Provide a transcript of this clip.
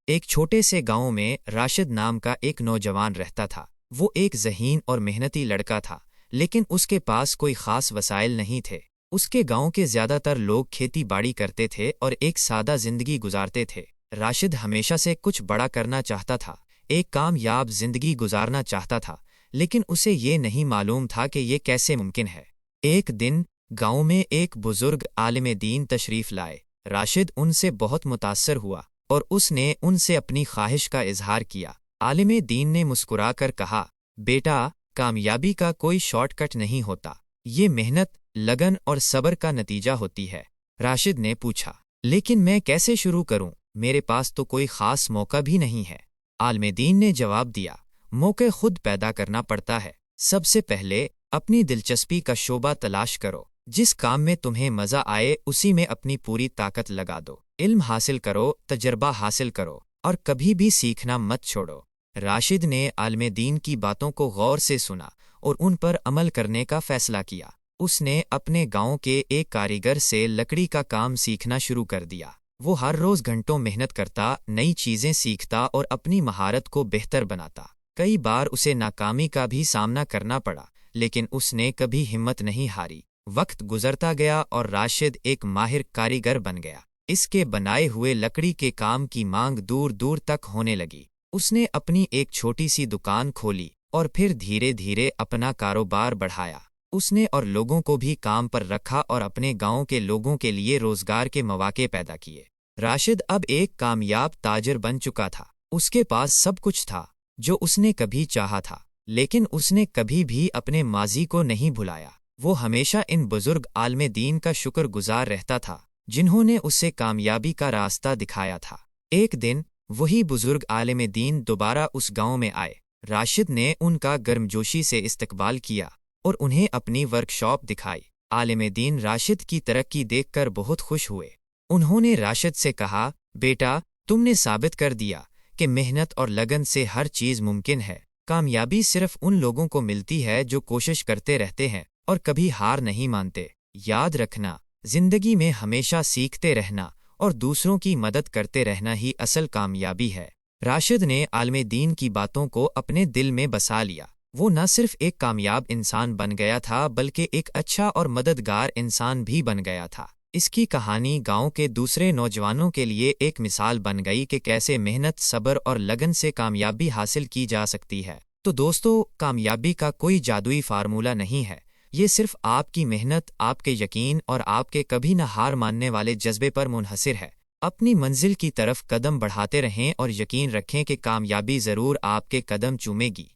ایک چھوٹے سے گاؤں میں راشد نام کا ایک نوجوان رہتا تھا۔ وہ ایک ذہین اور محنتی لڑکا تھا، لیکن اس کے پاس کوئی خاص وسائل نہیں تھے۔ اس کے گاؤں کے زیادہ تر لوگ کھیتی باڑی کرتے تھے اور ایک سادہ زندگی گزارتے تھے۔ راشد ہمیشہ سے کچھ بڑا کرنا چاہتا تھا، ایک کامیاب زندگی گزارنا چاہتا تھا، لیکن اسے یہ نہیں معلوم تھا کہ یہ کیسے ممکن ہے۔ ایک دن گاؤں میں ایک بزرگ عالم دین تشریف لائے۔ راشد ان سے بہت متاثر ہوا اور اس نے ان سے اپنی خواہش کا اظہار کیا۔ عالم دین نے مسکرا کر کہا، بیٹا، کامیابی کا کوئی شارٹ کٹ نہیں ہوتا، یہ محنت، لگن اور صبر کا نتیجہ ہوتی ہے۔ راشد نے پوچھا، لیکن میں کیسے شروع کروں؟ میرے پاس تو کوئی خاص موقع بھی نہیں ہے۔ عالم دین نے جواب دیا، موقع خود پیدا کرنا پڑتا ہے۔ سب سے پہلے اپنی دلچسپی کا شعبہ تلاش کرو۔ جس کام میں تمہیں مزہ آئے اسی میں اپنی پوری طاقت لگا دو۔ علم حاصل کرو، تجربہ حاصل کرو، اور کبھی بھی سیکھنا مت چھوڑو۔ راشد نے عالم دین کی باتوں کو غور سے سنا اور ان پر عمل کرنے کا فیصلہ کیا۔ اس نے اپنے گاؤں کے ایک کاریگر سے لکڑی کا کام سیکھنا شروع کر دیا۔ وہ ہر روز گھنٹوں محنت کرتا، نئی چیزیں سیکھتا اور اپنی مہارت کو بہتر بناتا۔ کئی بار اسے ناکامی کا بھی سامنا کرنا پڑا، لیکن اس نے کبھی ہمت نہیں ہاری۔ وقت گزرتا گیا اور راشد ایک ماہر کاریگر بن گیا۔ اس کے بنائے ہوئے لکڑی کے کام کی مانگ دور دور تک ہونے لگی۔ اس نے اپنی ایک چھوٹی سی دکان کھولی اور پھر دھیرے دھیرے اپنا کاروبار بڑھایا۔ اس نے اور لوگوں کو بھی کام پر رکھا اور اپنے گاؤں کے لوگوں کے لیے روزگار کے مواقع پیدا کیے۔ راشد اب ایک کامیاب تاجر بن چکا تھا۔ اس کے پاس سب کچھ تھا جو اس نے کبھی چاہا تھا، لیکن اس نے کبھی بھی اپنے ماضی کو نہیں بھلایا۔ وہ ہمیشہ ان بزرگ عالم دین کا شکر گزار رہتا تھا جنہوں نے اسے کامیابی کا راستہ دکھایا تھا۔ ایک دن وہی بزرگ عالم دین دوبارہ اس گاؤں میں آئے۔ راشد نے ان کا گرمجوشی سے استقبال کیا اور انہیں اپنی ورکشاپ دکھائی۔ عالم دین راشد کی ترقی دیکھ کر بہت خوش ہوئے۔ انہوں نے راشد سے کہا، بیٹا، تم نے ثابت کر دیا کہ محنت اور لگن سے ہر چیز ممکن ہے۔ کامیابی صرف ان لوگوں کو ملتی ہے جو کوشش کرتے رہتے ہیں اور کبھی ہار نہیں مانتے۔ یاد رکھنا، زندگی میں ہمیشہ سیکھتے رہنا اور دوسروں کی مدد کرتے رہنا ہی اصل کامیابی ہے۔ راشد نے عالم دین کی باتوں کو اپنے دل میں بسا لیا۔ وہ نہ صرف ایک کامیاب انسان بن گیا تھا بلکہ ایک اچھا اور مددگار انسان بھی بن گیا تھا۔ اس کی کہانی گاؤں کے دوسرے نوجوانوں کے لیے ایک مثال بن گئی کہ کیسے محنت، صبر اور لگن سے کامیابی حاصل کی جا سکتی ہے۔ تو دوستو، کامیابی کا کوئی جادوئی فارمولہ نہیں ہے، یہ صرف آپ کی محنت، آپ کے یقین اور آپ کے کبھی نہ ہار ماننے والے جذبے پر منحصر ہے۔ اپنی منزل کی طرف قدم بڑھاتے رہیں اور یقین رکھیں کہ کامیابی ضرور آپ کے قدم چومے گی۔